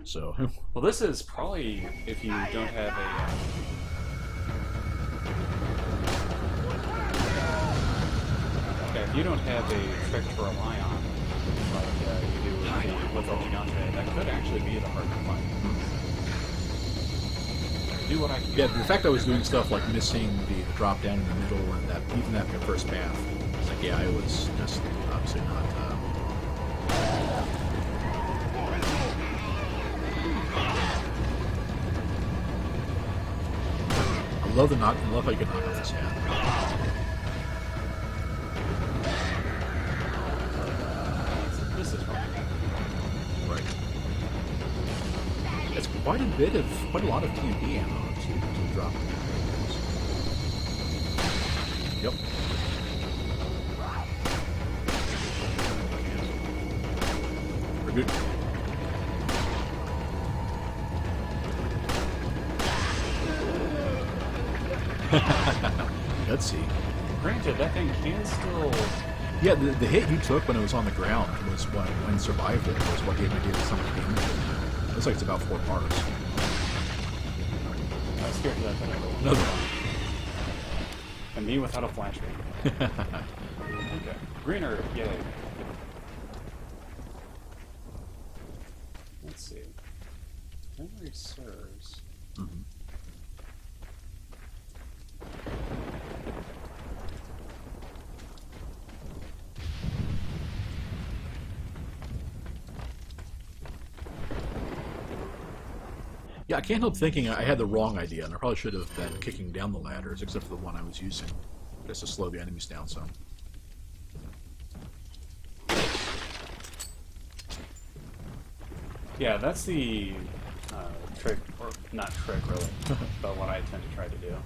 So, Well, this is probably if you don't have a. Yeah, if you don't have a trick to rely on, like you do with the Gigante, that could actually be the harder fight. Do what I can. yeah, the fact I was doing stuff like missing the drop down in the middle and that even that first path, it's like, yeah, I was just obviously not. I love the knock. I love how you can knock off his hat. This is fun. Right. It's quite a lot of TMP ammo to drop. Yep. We're good. Let's see. Granted, that thing can still. Yeah, the hit you took when it was on the ground was what, when survived it, was what gave me some of the damage. Looks like it's about 4 parts. I was scared of that thing. Another one. And me without a flashbang. Okay. Greener, yay. Let's see. Memory serves. Mm-hmm. Yeah, I can't help thinking I had the wrong idea, and I probably should have been kicking down the ladders, except for the one I was using, just to slow the enemies down some. Yeah, that's the trick, or not trick really, but what I tend to try to do.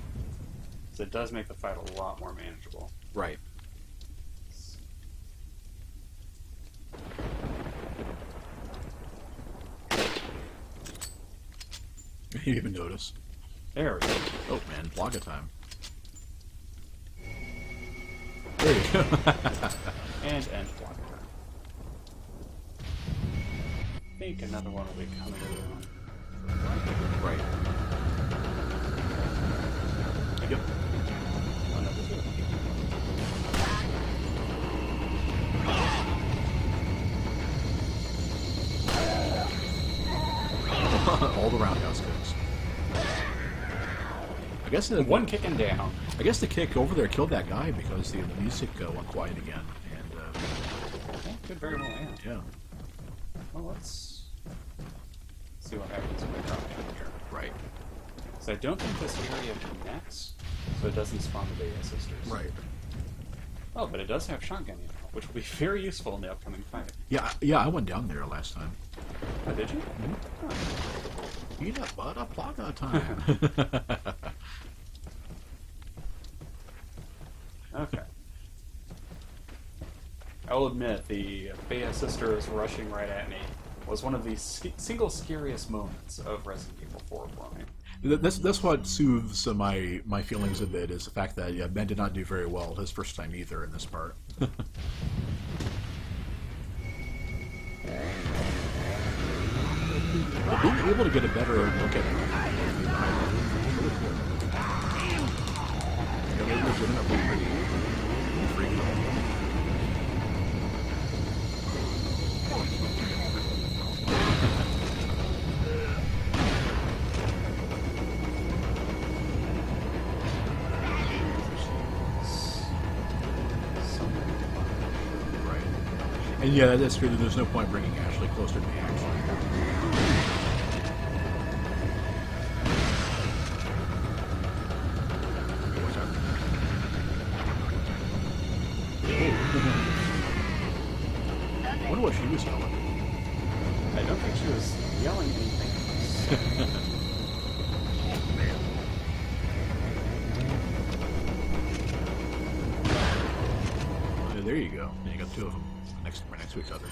So it does make the fight a lot more manageable. Right. You didn't even notice. There we go. Oh man, Blanca time. There you go. And end block. I think another one will be coming down. Right. Yep. Another two. All the roundhouse kicks. I guess the One kicking down. I guess the kick over there killed that guy because the music went quiet again, and That could very well end. yeah. Well, let's see what happens when we drop down here. Right. So I don't think this area connects, so it doesn't spawn the Beta Sisters. Right. Oh, but it does have shotgun ammo, which will be very useful in the upcoming fight. Yeah, I went down there last time. Oh, did you? Mm-hmm. Oh. Peanut butter plaga time. Okay. I will admit, the Beta Sisters rushing right at me was one of the single scariest moments of Resident Evil 4 for me. That's what soothes my feelings a bit, is the fact that Ben did not do very well his first time either in this part. But being able to get a better look at it, really cool. Yeah, they're legitimately pretty freaky. Right. And yeah, that's true. There's no point bringing Ashley closer to the action. I wonder what she was yelling. I don't think she was yelling anything. There you go. And you got 2 of them right next to each other.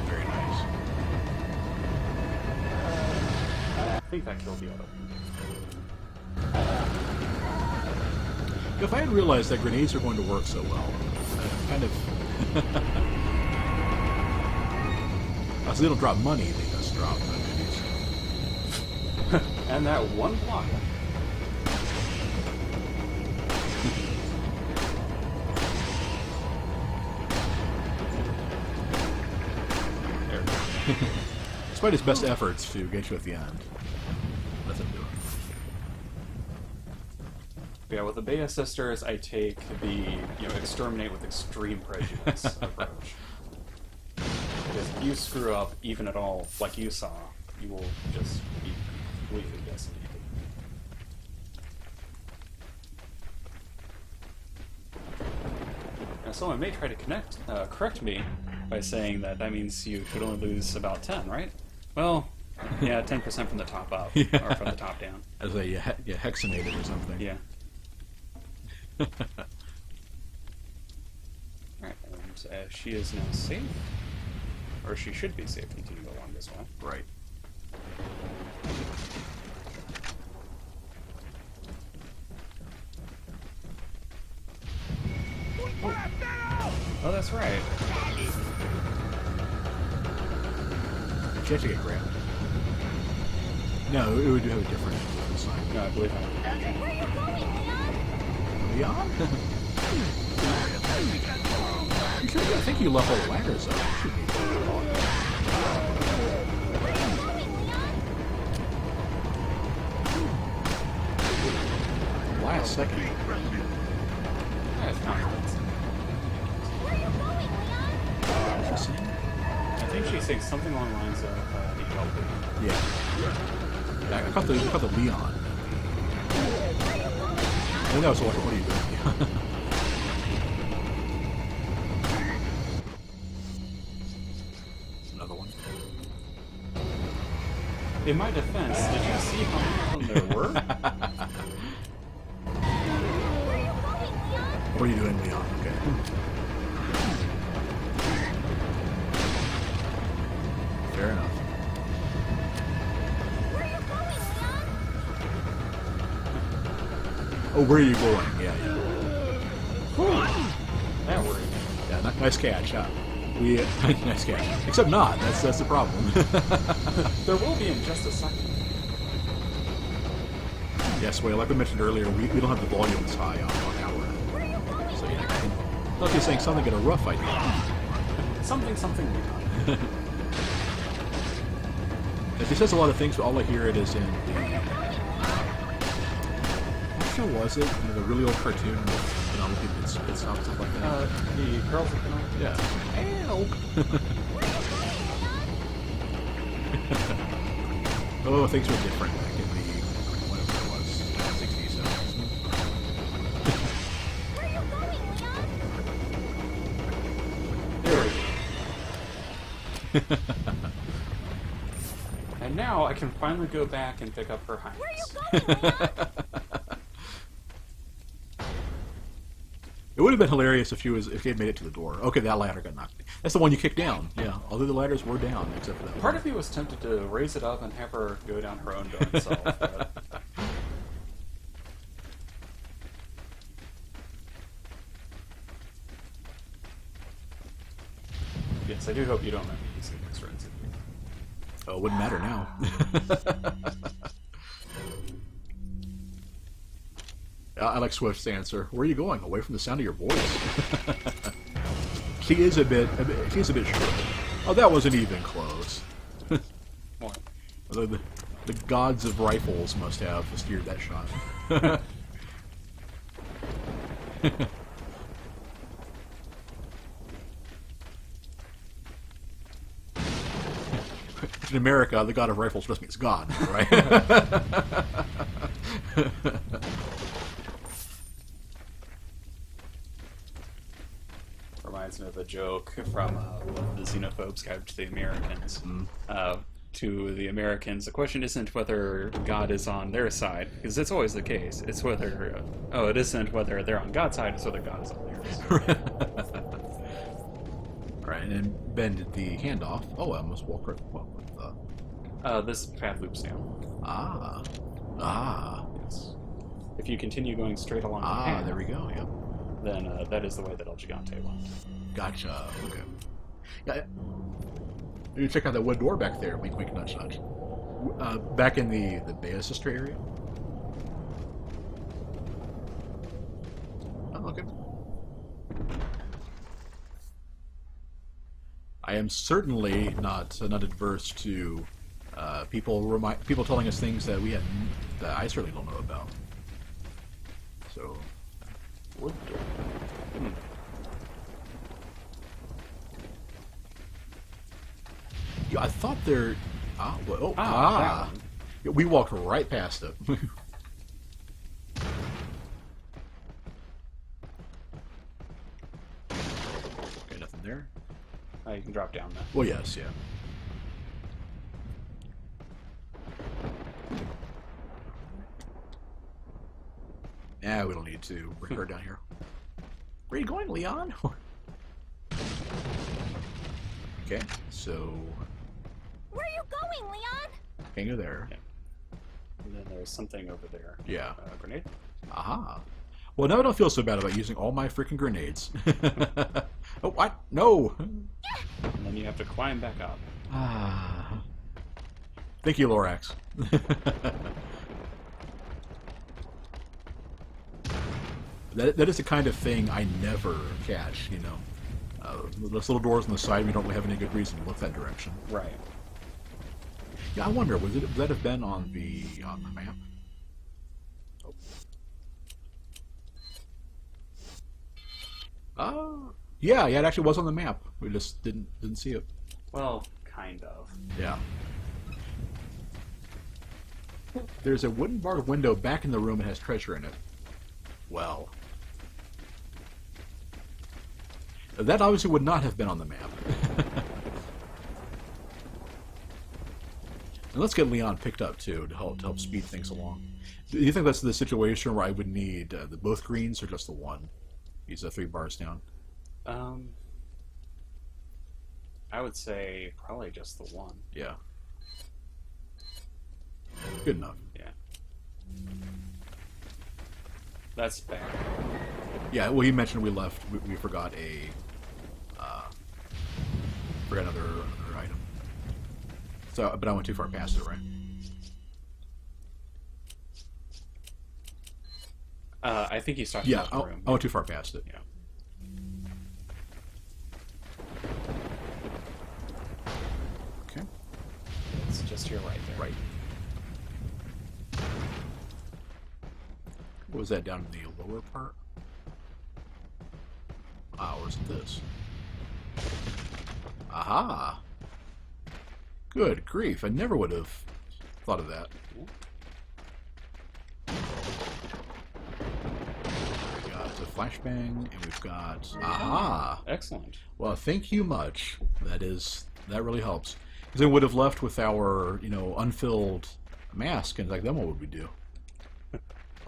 Very nice. I think that killed the other one. If I had realized that grenades are going to work so well, I kind of... So they don't drop money, they just drop goodies. And that one block. There we go. Despite his best efforts to get you at the end, nothing to do it. Yeah, with the Beta Sisters, I take the exterminate with extreme prejudice approach. Because if you screw up even at all, like you saw, you will just be completely decimated. Now, someone may try to correct me by saying that means you should only lose about 10, right? Well, yeah, 10% from the top up, Yeah. or from the top down. As a hexanated or something. Yeah. Alright, and she is now safe. Or she should be safe until you go along this way. Right. Oh, that's right. She has to get grabbed. No, it would have a different sign. No, I believe I. Leon? I think you left all the ladders up. Should be. Last second. Yeah, it's not. I think she's saying something along the lines of need help. Yeah. I caught the Leon. I think that was what are you doing? Another one. In my defense, did you see how many of them there were? What are you doing, Leon? Okay. Fair enough. Oh, where are you going? Yeah. That worried me. Yeah, nice catch, huh? Nice catch. Except not. That's the problem. There will be in just a second. Yes, well, like I mentioned earlier, we don't have the volume as high on our. So yeah, I thought you were saying something, get a rough idea. Something. It says a lot of things, but all I hear it is in the... What show was it? The really old cartoon with Penelope and stuff like that? The girls of Penelope? Yeah. Help! Oh, things were different back in the... whatever it was. 60s, 70s. There we go. And now I can finally go back and pick up her highness. It would have been hilarious if you had made it to the door. Okay, that ladder got knocked. That's the one you kicked down. Yeah, all the ladders were down except for that. Part of me was tempted to raise it up and have her go down her own darn self. But... Yes, I do hope you don't mind me using extra insignia. Oh, it wouldn't matter now. I like Swift's answer. Where are you going? Away from the sound of your voice. She is a bit short. Oh, that wasn't even close. What? The gods of rifles must have steered that shot. In America, the god of rifles just means God, right? Reminds me of a joke from the Xenophobes Guide to the Americans. To the Americans, the question isn't whether God is on their side, because it's always the case. It's whether, it isn't whether they're on God's side, it's whether God is on theirs. Right, and then Ben did the handoff. Oh, I almost walked right. Well, this path loops down. Yes. If you continue going straight along the path, there we go, yep. Then that is the way that El Gigante went. Gotcha, okay. Yeah, You check out that wood door back there. Wink, wink, nudge, nudge. Back in the Bay Sister area. Oh, okay. I am certainly not adverse to people telling us things that that I certainly don't know about. So, wood door. Yeah, I thought there. Yeah, we walked right past it. Okay, nothing there. You can drop down there. Well, yes, yeah. Yeah, we don't need to bring her down here. Where are you going, Leon? Okay, so... Where are you going, Leon? hang her there. Yeah. And then there's something over there. Yeah. Grenade? Aha. Well, now I don't feel so bad about using all my freaking grenades. Oh, what? No! And then you have to climb back up. Ah. Thank you, Lorax. That is the kind of thing I never catch, you know. Those little doors on the side, we don't really have any good reason to look that direction. Right. Yeah, I wonder, would that have been on the map? Oh. Yeah, it actually was on the map. We just didn't see it. Well, kind of. Yeah. There's a wooden barred window back in the room that has treasure in it. Well. That obviously would not have been on the map. And let's get Leon picked up, too, to help speed things along. Do you think that's the situation where I would need both greens or just the one? He's 3 bars down. I would say probably just the one. Yeah. Good enough. Yeah. That's fair. Yeah, well, you mentioned we left. We forgot another item. So, but I went too far past it, right? I think he's talking Yeah, about the room. I went too far past it. Yeah. Okay. It's just here right there. Right. What was that down in the lower part? Ah, or is it this? Aha! Good grief, I never would have thought of that. We got a flashbang, and we've got... Aha! Excellent. Well, thank you much. That really helps. Because then we would have left with our, unfilled mask, and like, then what would we do?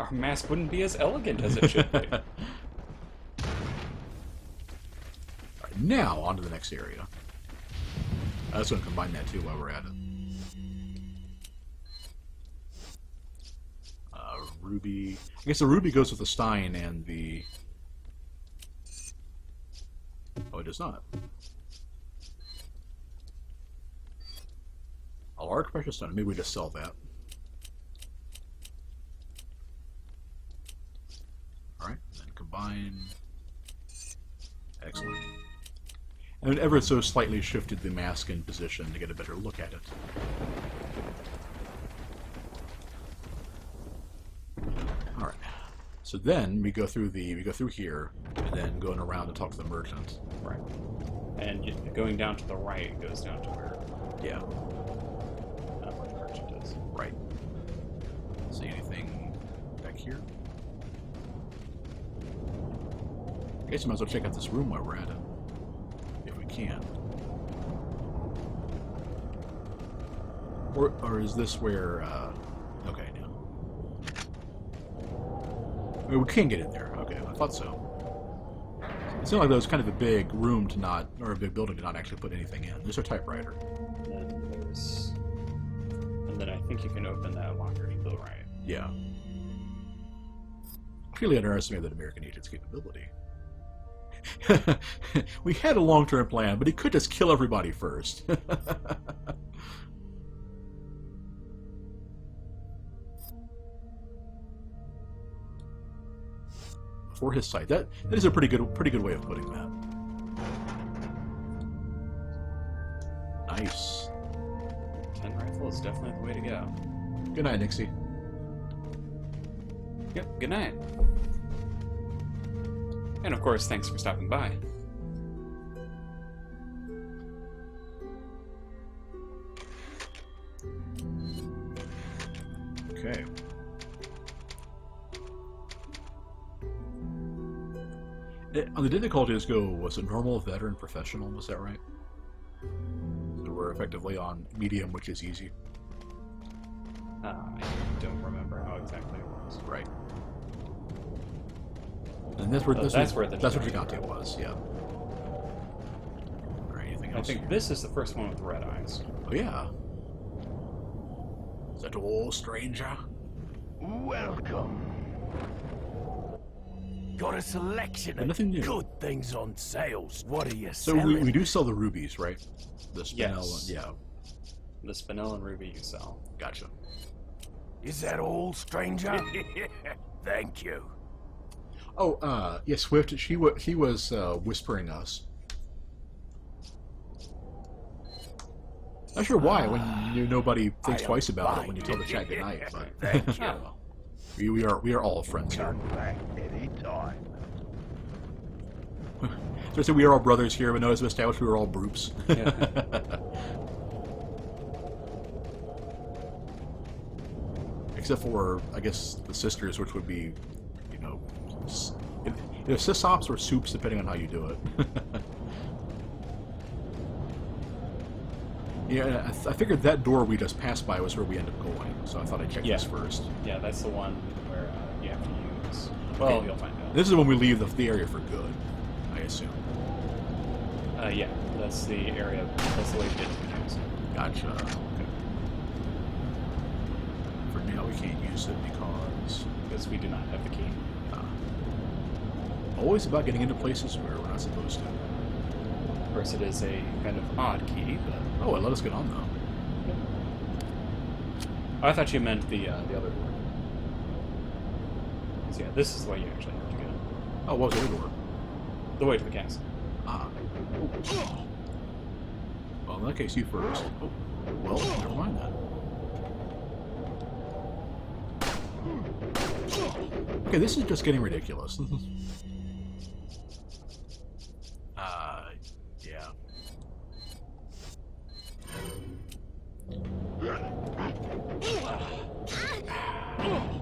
Our mask wouldn't be as elegant as it should be. Alright, now, on to the next area. I was going to combine that too while we're at it. Ruby. I guess the ruby goes with the Stein and the... Oh, it does not. A large precious stone. Maybe we just sell that. Alright, then combine. Excellent. And ever so slightly shifted the mask in position to get a better look at it. Alright. So then we go through here, and then going around to talk to the merchant. Right. And going down to the right goes down to where Yeah. where the merchant is. Right. See anything back here? I guess we might as well check out this room while we're at it. If we can. Or is this where, okay, no. I mean, we can get in there. Okay, I thought so. It seemed like that was kind of a big room to not, or a big building to not actually put anything in. There's a typewriter. And then I think you can open that locker to the right. Yeah. Clearly underestimated American agent's capability. We had a long-term plan, but he could just kill everybody first. For his sight. That is a pretty good way of putting that. Nice. 10 rifle is definitely the way to go. Good night, Nixie. Yep, good night. And of course, thanks for stopping by. Okay. On the difficulty go, was it normal, veteran, professional? Was that right? So we're effectively on medium, which is easy. I don't remember how exactly it was. Right. And that's where Oh, that's where the Gigante was. Yeah. Or anything I else? think this is the first one with red eyes. Oh yeah. Is that all, stranger? Welcome. Got a selection But nothing new. of good things on sales. What are you So selling? we do sell the rubies, right? The spinel. Yes. Yeah. The spinel and ruby you sell. Gotcha. Is that all, stranger? Thank you. Oh, yeah, Swift. He was whispering us. Not sure why. When nobody thinks I'll twice about it find when you tell the it. chat goodnight. But Thank you. we are all friends here. Come back anytime. So I said we are all brothers here, but notice we established we were all Broops. Yeah. Except for, I guess, the sisters, which would be, you know, sysops or soups, depending on how you do it. Yeah, I figured that door we just passed by was where we ended up going, so I thought I'd check Yeah. this first. Yeah, that's the one where you have to use. Well, Okay. you'll find out. This is when we leave the area for good, I assume. Yeah, that's the area. That's the way to get to the castle. Gotcha. Okay. For now, we can't use it Because we do not have the key. always about getting into places where we're not supposed to. Of course, it is a kind of odd key, but Oh, it let us get on though. I thought you meant the other door. So yeah, this is the way you actually have to go. Oh, what was the other door? The way to the castle. Ah. Well, in that case, you first. Oh, well, never mind that. Okay, this is just getting ridiculous. Yeah.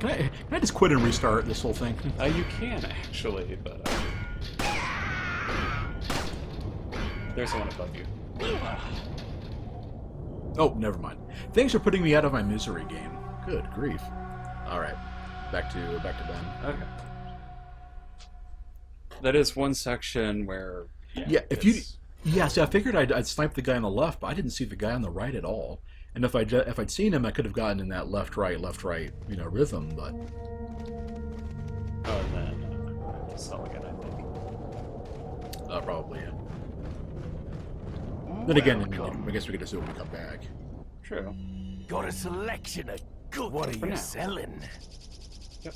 Can I just quit and restart this whole thing? You can actually, but there's one above you. Oh, never mind. Thanks for putting me out of my misery game. Good grief. All right, back to Ben. Okay. That is one section where. Yeah, if you. it's- Yeah, see, I figured I'd snipe the guy on the left, but I didn't see the guy on the right at all. And if I'd seen him, I could have gotten in that left, right, you know, rhythm. But Oh, and then sell again, I think. probably. Yeah. Then again, I guess we could just do it when we come back. True. Got a selection of good. What are For you now. selling? Yep.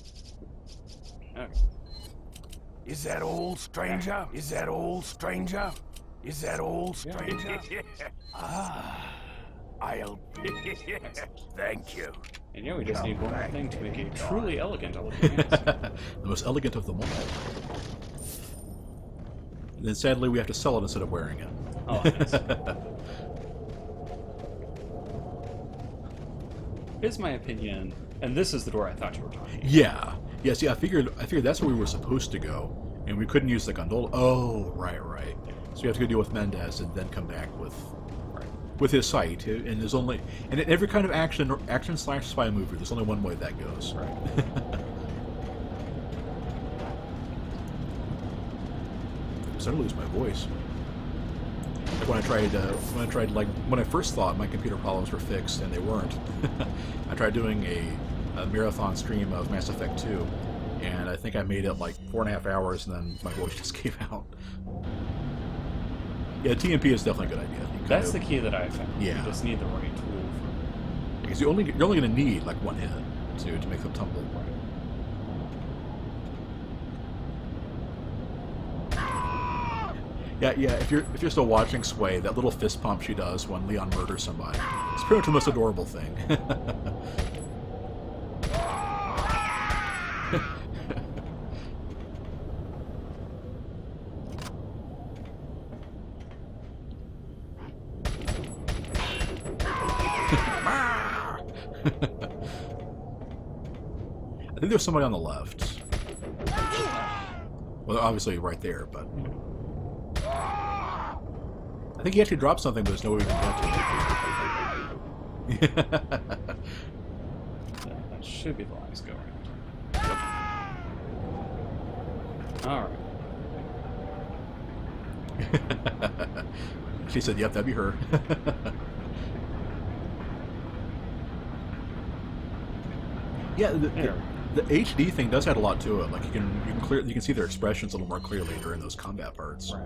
Okay. Is that all, stranger? Is that all, stranger? Is that all, stranger? I'll. Thank you. And yeah, we just need one more back thing to make a anytime. truly elegant looking castle. The most elegant of them all. And then sadly, we have to sell it instead of wearing it. Oh, nice. Here's my opinion, and this is the door I thought you were talking about. Yeah. Yeah, see, I figured that's where we were supposed to go, and we couldn't use the gondola. Oh, right. So we have to go deal with Mendez and then come back with his sight. And there's only in every kind of action / spy movie, there's only one way that goes. Right. I'm starting to lose my voice. Like when I first thought my computer problems were fixed, and they weren't. I tried doing a marathon stream of Mass Effect 2, and I think I made it like 4.5 hours, and then my voice just gave out. Yeah, TMP is definitely a good idea. That's the key that I found. Yeah. You just need the right tool. Because you're only going to need like one hit to make them tumble. Yeah. If you're still watching Sway, that little fist pump she does when Leon murders somebody, it's pretty much the most adorable thing. I think there's somebody on the left. Well, obviously right there, but I think he actually dropped something, but there's no way we can get to it. That should be the last go around. Alright. She said, "Yep, that'd be her." Yeah, the HD thing does add a lot to it. Like you can see their expressions a little more clearly during those combat parts. Right.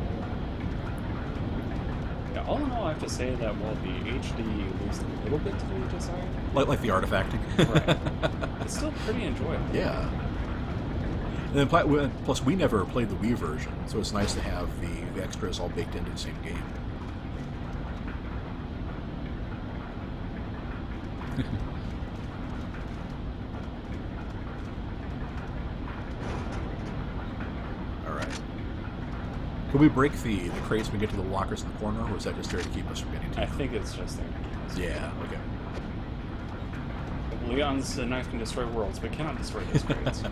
Yeah, all in all, I have to say that while the HD leaves a little bit to be desired, Like the artifacting. right, it's still pretty enjoyable. Yeah. And then plus we never played the Wii version, so it's nice to have the extras all baked into the same game. Can we break the crates when we get to the lockers in the corner, or is that just there to keep us from getting to I them? think it's just there. Yeah, okay. Leon's knife can destroy worlds, but cannot destroy those crates.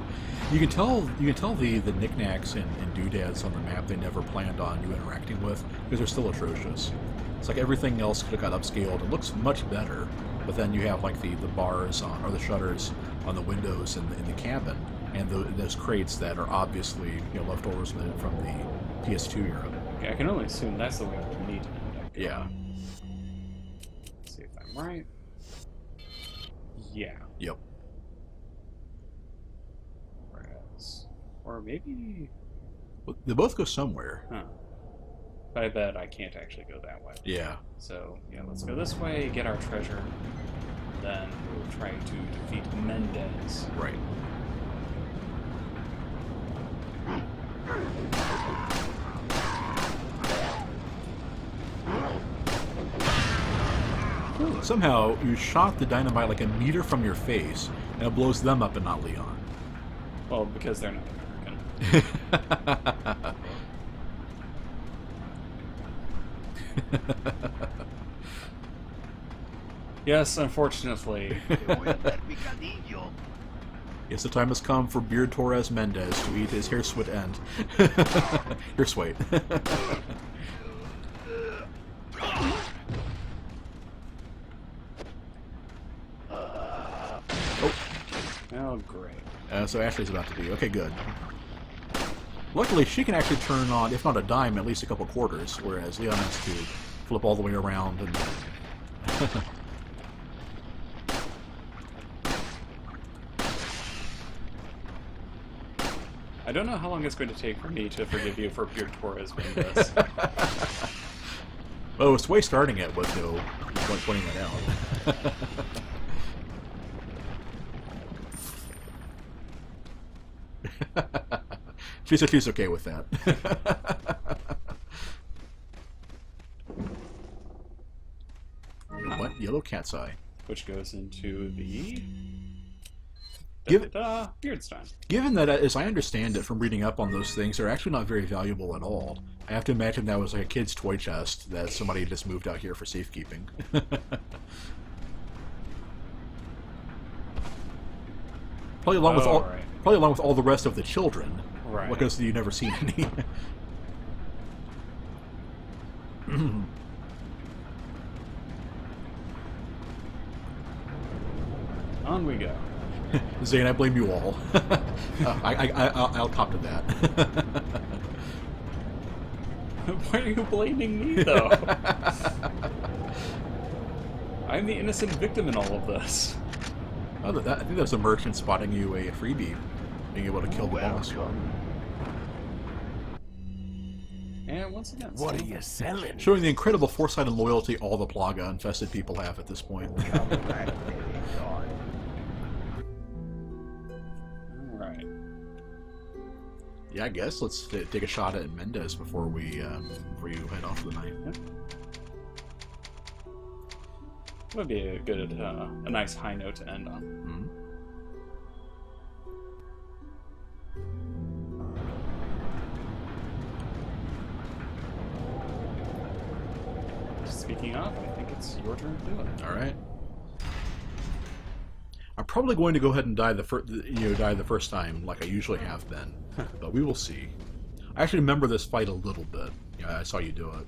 You can tell the knickknacks and doodads on the map they never planned on you interacting with, because they're still atrocious. It's like everything else could have got upscaled. It looks much better, but then you have like the bars on, or the shutters on the windows in the cabin, and those crates that are obviously leftovers from the PS2 era. Yeah, I can only assume that's the way it would need to end up. Yeah. Let's see if I'm right. Yeah. Yep. Whereas, or maybe. Well, they both go somewhere. Huh. But I bet I can't actually go that way. Yeah. So yeah, let's go this way, get our treasure, then we'll try to defeat Mendez. Right. Somehow, you shot the dynamite like a meter from your face, and it blows them up and not Leon. Well, because they're not American. Yes, unfortunately. Yes, the time has come for Beard Torres Mendez to eat his hair sweat end. Hair sweat. Oh, great. So Ashley's about to be okay. Good. Luckily, she can actually turn on, if not a dime, at least a couple quarters, whereas Leon has to flip all the way around and. I don't know how long it's going to take for me to forgive you for Beard Torres Mendez. Oh, it's way starting it with pointing it out. She said she's okay with that. What? Yellow cat's eye. Which goes into the Give- Beardstein. Given that, as I understand it from reading up on those things, they're actually not very valuable at all. I have to imagine that was like a kid's toy chest that somebody just moved out here for safekeeping. Probably along with all, right. probably along with all the rest of the children. Right. Because you've never seen any. On we go. Zane, I blame you all. I'll cop to that. Why are you blaming me, though? I'm the innocent victim in all of this. I think that was a merchant spotting you a freebie. being able to kill the boss. And once again, What are you selling? Showing the incredible foresight and loyalty all the Plaga-infested people have at this point. Alright. Yeah, I guess let's take a shot at Mendez before you head off for the night. Yep. Would be a good, a nice high note to end on. Mm-hmm. Speaking of, I think it's your turn to do it. All right. I'm probably going to go ahead and die the first time, like I usually have been, but we will see. I actually remember this fight a little bit. Yeah, I saw you do it.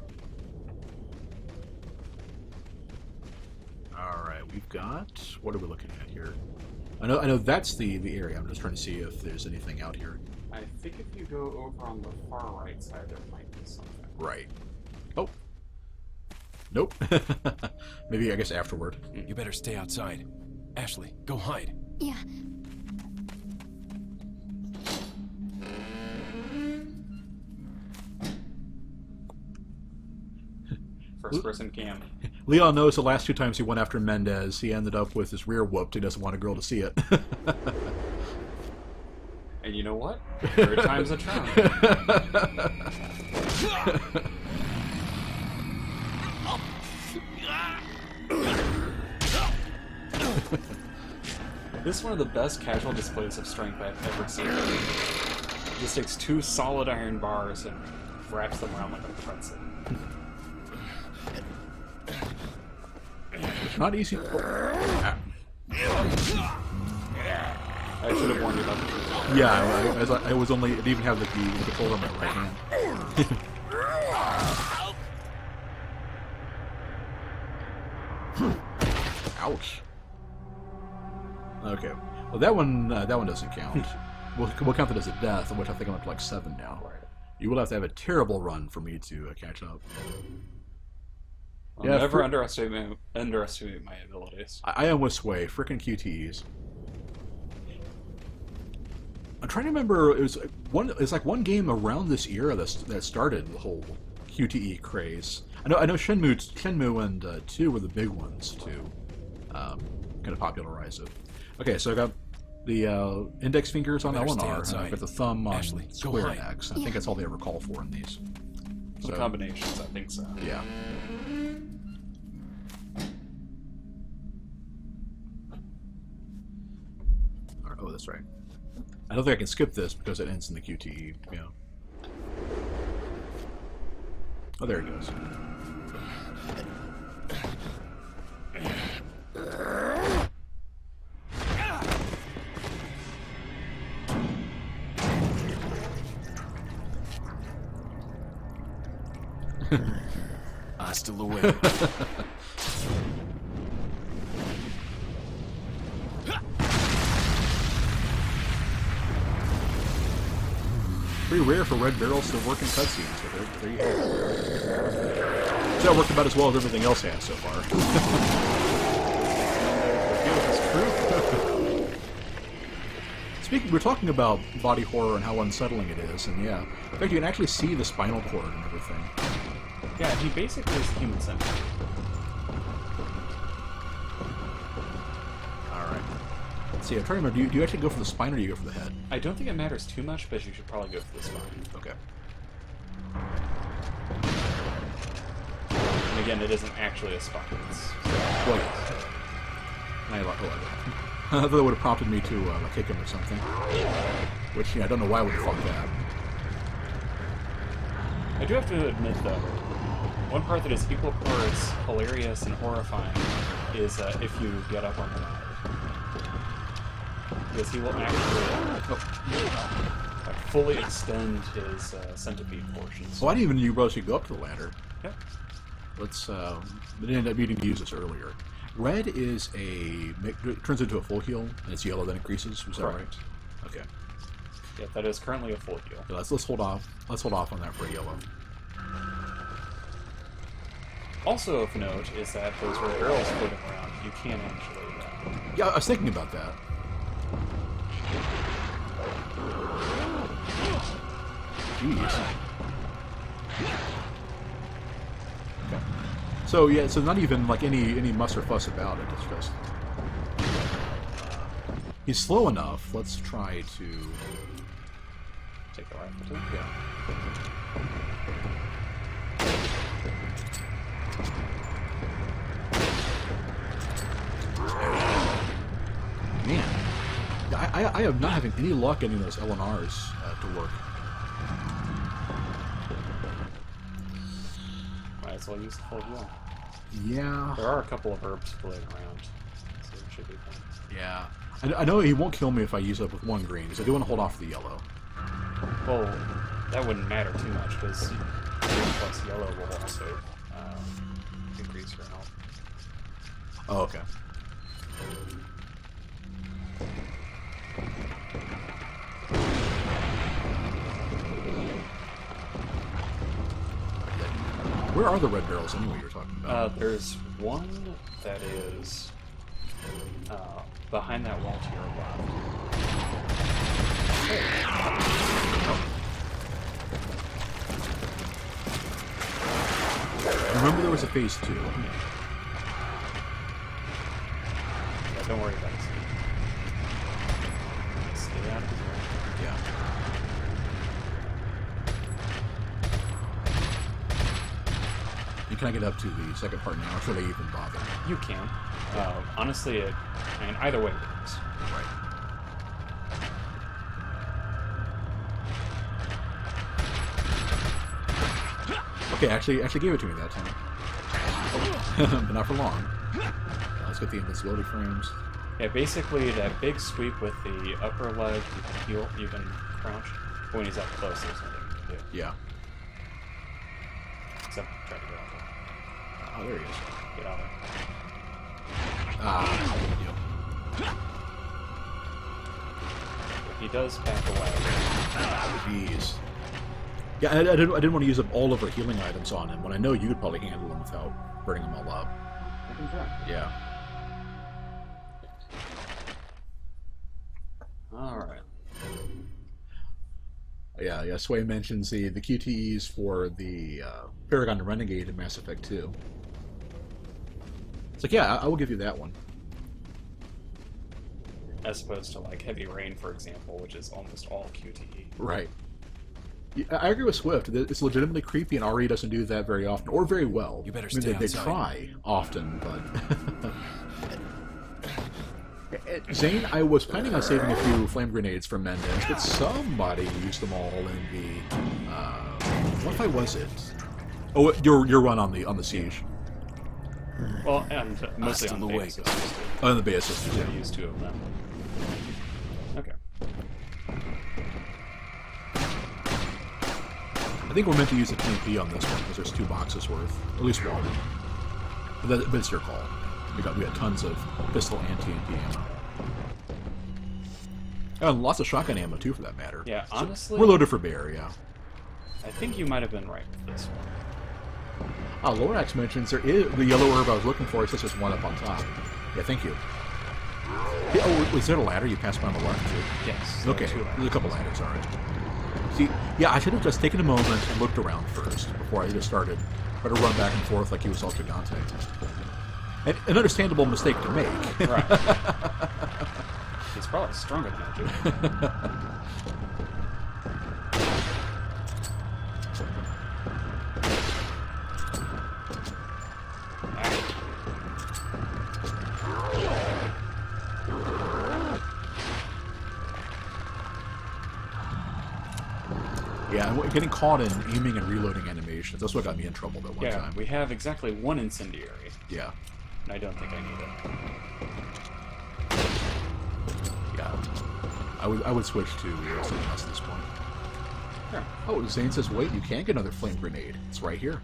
All right, we've got. What are we looking at here? I know that's the area. I'm just trying to see if there's anything out here. I think if you go over on the far right side, there might be something. Right. Oh. Nope. Maybe I guess afterward. You better stay outside. Ashley, go hide. Yeah. First person cam. Leon knows the last 2 times he went after Mendez, he ended up with his rear whooped. He doesn't want a girl to see it. And you know what? Third time's a charm. This is one of the best casual displays of strength I've ever seen. Just takes 2 solid iron bars and wraps them around like a pretzel. Not easy. I should have warned you about the Yeah, I was only. It didn't even have the controller on my right hand. Ouch. Okay. Well, that one doesn't count. We'll count it as a death, which I think I'm up to like 7 now. You will have to have a terrible run for me to catch up. I'll never underestimate my abilities. I almost sway. Frickin' QTEs. I'm trying to remember. It was like one game around this era that started the whole QTE craze. I know Shenmue and 2 were the big ones to kind of popularize it. Okay, so I got the index fingers on L and R, and I've got the thumb on Ashley, square and X. I think that's all they ever call for in these. The combinations, I think so. Yeah. Oh, that's right. I don't think I can skip this because it ends in the QTE. Yeah. Oh, there it goes. Hasta luego. Pretty rare for red barrels to work in cutscenes, so there you go. So that worked about as well as everything else has so far. Yeah, that's true. Speaking, we're talking about body horror and how unsettling it is, and yeah, in fact, you can actually see the spinal cord and everything. Yeah, he basically is human centered. Alright. Let's see, I'm trying to remember, do you actually go for the spine or do you go for the head? I don't think it matters too much, but you should probably go for the spine. Okay. And again, it isn't actually a spine. It's... Well, I thought that would have prompted me to kick him or something. Which, yeah, I don't know why I would have thought that. I do have to admit, though, one part that is equal parts hilarious and horrifying is if you get up on the ladder. Because he will actually fully extend his centipede portions. Well, I didn't even know you brothers could go up to the ladder. Yep. Let's, we didn't end up needing to use this earlier. Red is it turns into a full heal, and it's yellow, then increases. Was that right? Okay. Yeah, that is currently a full heal. Yeah, let's hold off. Let's hold off on that for yellow. Also of note is that those red barrels floating around, you can actually... Yeah, I was thinking about that. Jeez. Okay. So yeah, so not even like any muss or fuss about it. It's just he's slow enough. Let's try to Take the rifle too. yeah. Man, I am not having any luck getting those LNRs to work. Might as well use the full heal. Yeah. There are a couple of herbs floating around, so it should be fine. Yeah. I know he won't kill me if I use up with one green, because I do want to hold off the yellow. Well, that wouldn't matter too much, because green plus yellow will also increase your health. Oh, okay. Where are the red barrels anyway you're talking about? There's one that is behind that wall to your left. Remember there was a phase 2. Yeah, don't worry about it. Stay out of his way. Yeah. And can I get up to the second part now, or should I even bother? You can. Honestly, I mean, either way works. Right. Okay, actually gave it to me that time. But not for long. Let's get the invincibility frames. Yeah, basically that big sweep with the upper leg, you can heal, you can crouch. But when he's up close, there's nothing you can do. Yeah. Except try to get out there. Oh, there he is. Get out there. Ah, yep. He does back away. Jeez. Yeah, I didn't want to use up all of our healing items on him, when I know you could probably handle them without burning them all up. I can try. Yeah. Alright. Yeah, Sway mentions the QTEs for the Paragon and Renegade in Mass Effect 2. It's like, yeah, I will give you that one. As opposed to like Heavy Rain, for example, which is almost all QTE. Right. Yeah, I agree with Swift. It's legitimately creepy, and RE doesn't do that very often, or very well. You better I mean, stay they outside. try often, but... Zane, I was planning on saving a few flame grenades from Mendez, but somebody used them all in the... what fight was it? Oh, your run on the siege. Well, and mostly on the Hasta beta luego. systems. Oh, and the beta systems, Yeah, yeah. we used 2 of them. Okay. I think we're meant to use a TMP on this one, because there's 2 boxes worth. At least one. But it's your call. We got tons of pistol and TMP ammo. And lots of shotgun ammo, too, for that matter. Yeah, So honestly, we're loaded for bear, yeah. I think you might have been right with this one. Lorax mentions there is the yellow herb I was looking for. It says there's one up on top. Yeah, thank you. Yeah, oh, was there a ladder you passed by on the left, too? Yes. there are Okay, 2 there's a couple ladders, alright. See, yeah, I should have just taken a moment and looked around first before I just started. Try to run back and forth like he was all Gigante. An understandable mistake to make. Right. He's probably stronger than I do. Yeah, and getting caught in aiming and reloading animations, that's what got me in trouble that one Yeah, time. we have exactly 1 incendiary, Yeah. and I don't think I need it. Yeah. I would switch to something else at this point. Sure. Oh, Zane says, wait, you can get another flame grenade. It's right here.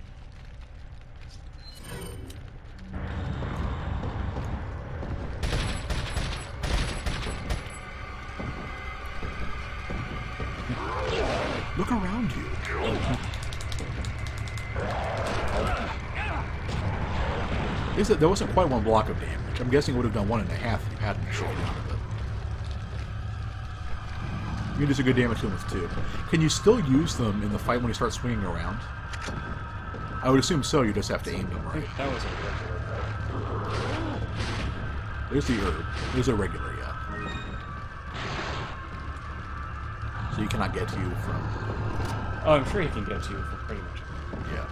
Look around you. There wasn't quite 1 block of damage. I'm guessing it would have done 1.5 if you hadn't shot out of it. You can do some good damage to them with 2. Can you still use them in the fight when you start swinging around? I would assume so, you just have to aim them I right. think that was a regular fight. There's the herb. There's a regular, yeah. So you cannot get to you from... Oh, I'm sure he can get to you for pretty much everything. Yeah.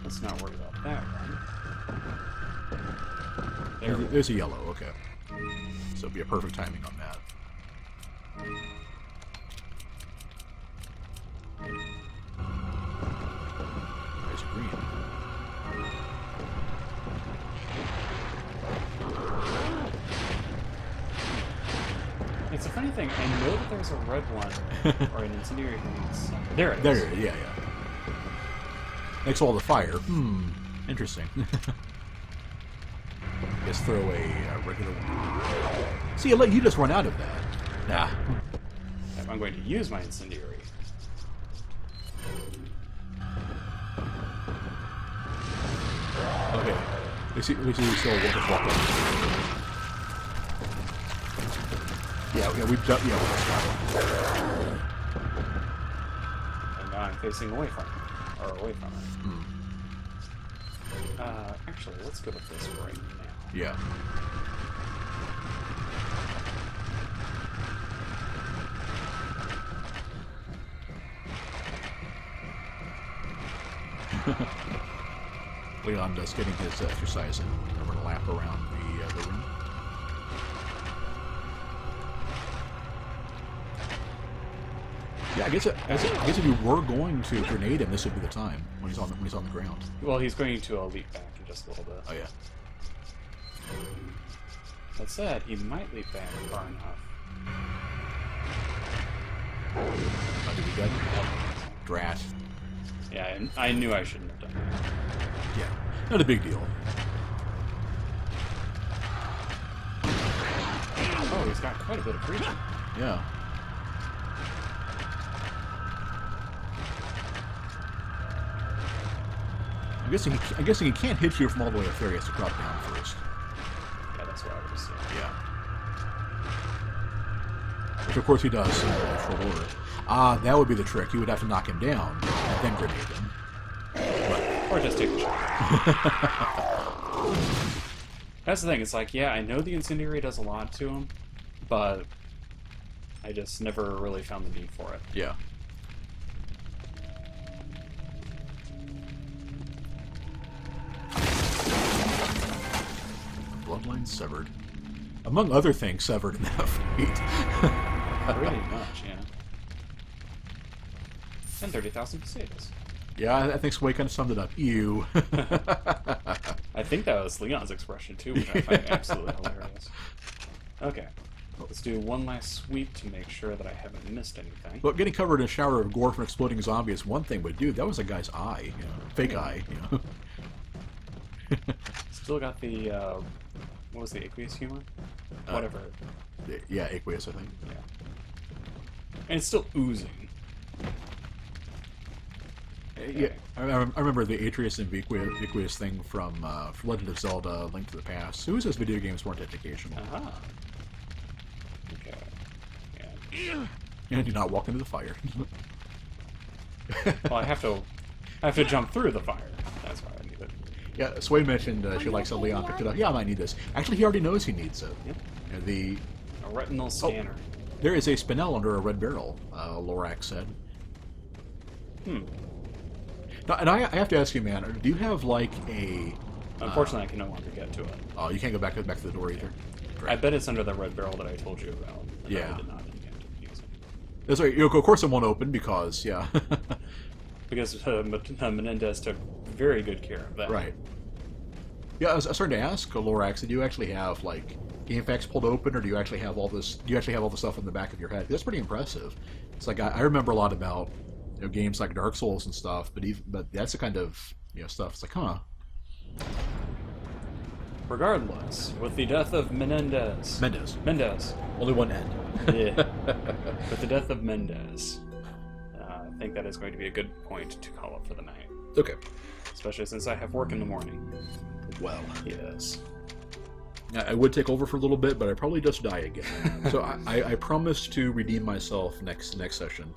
Let's not worry about that one. There we go. There's a yellow, okay. So it'd be a perfect timing on that. There's a green. It's a funny thing. I know that there's a red one or an incendiary thing. There it is. There, yeah. Next to all the fire. Interesting. Just throw a regular one. See, you just run out of that. Nah. I'm going to use my incendiary. Okay. We see we still walk up. Yeah, we've done. Yeah, we've got one. And now I'm facing away from it. Or away from it. Actually, let's go with this right now. Yeah. Leon does getting his exercise in. We're going to lap around the ring. Yeah, I guess if you were going to grenade him, this would be the time when he's on the ground. Well, he's going to leap back in just a little bit. Oh yeah. That said, he might leap back far enough. Oh, did he get Drat. Yeah, and I knew I shouldn't have done that. Yeah, not a big deal. Oh, he's got quite a bit of reach. Yeah. I'm guessing he can't hit you from all the way up there. He has to drop down first. Yeah, that's what I was saying. Yeah. Which of course he does in short order. That would be the trick. You would have to knock him down and then grenade him. Or just take the shot. That's the thing. It's like, yeah, I know the incendiary does a lot to him, but I just never really found the need for it. Yeah. Bloodline severed. Among other things severed in that fight. Pretty much, yeah. And 30,000 pesetas. Yeah, I think Sway kind of summed it up. Ew. I think that was Leon's expression too, which I find absolutely hilarious. Okay, let's do one last sweep to make sure that I haven't missed anything. But getting covered in a shower of gore from an exploding zombie is one thing, but dude, that was a guy's eye. You know, fake eye. You know. Still got the, what was the aqueous humor? Whatever. Yeah, aqueous, I think. Yeah. And it's still oozing. Yeah, I remember the Atreus and Aqueous thing from Legend of Zelda: Link to the Past. Who says video games weren't educational? Aha. Okay. Yeah. And do not walk into the fire. Well, I have to jump through the fire. That's why I need it. Yeah, Sway mentioned she likes how Leon picked it up. Yeah, I might need this. Actually, he already knows he needs it. Yep. You know, A retinal scanner. there is a spinel under a red barrel, Lorax said. Now, and I have to ask you, man, do you have like a... Unfortunately, I can no longer get to it. Oh, you can't go back to the door either? I bet it's under the red barrel that I told you about. And Yeah. I did not intend to use it. That's right. Of course it won't open because, yeah. Because Mendez took very good care of that. Right. Yeah, I was starting to ask Lorax, do you actually have like GameFAQs pulled open, or do you actually have all this? Do you actually have all the stuff in the back of your head? That's pretty impressive. It's like I remember a lot about games like Dark Souls and stuff, but that's the kind of stuff. It's like, huh. Regardless, with the death of Mendez. Only one end. Yeah. With the death of Mendez, I think that is going to be a good point to call it for the night. Okay. Especially since I have work in the morning. Well. Yes. I would take over for a little bit, but I probably just die again. So I promise to redeem myself next session.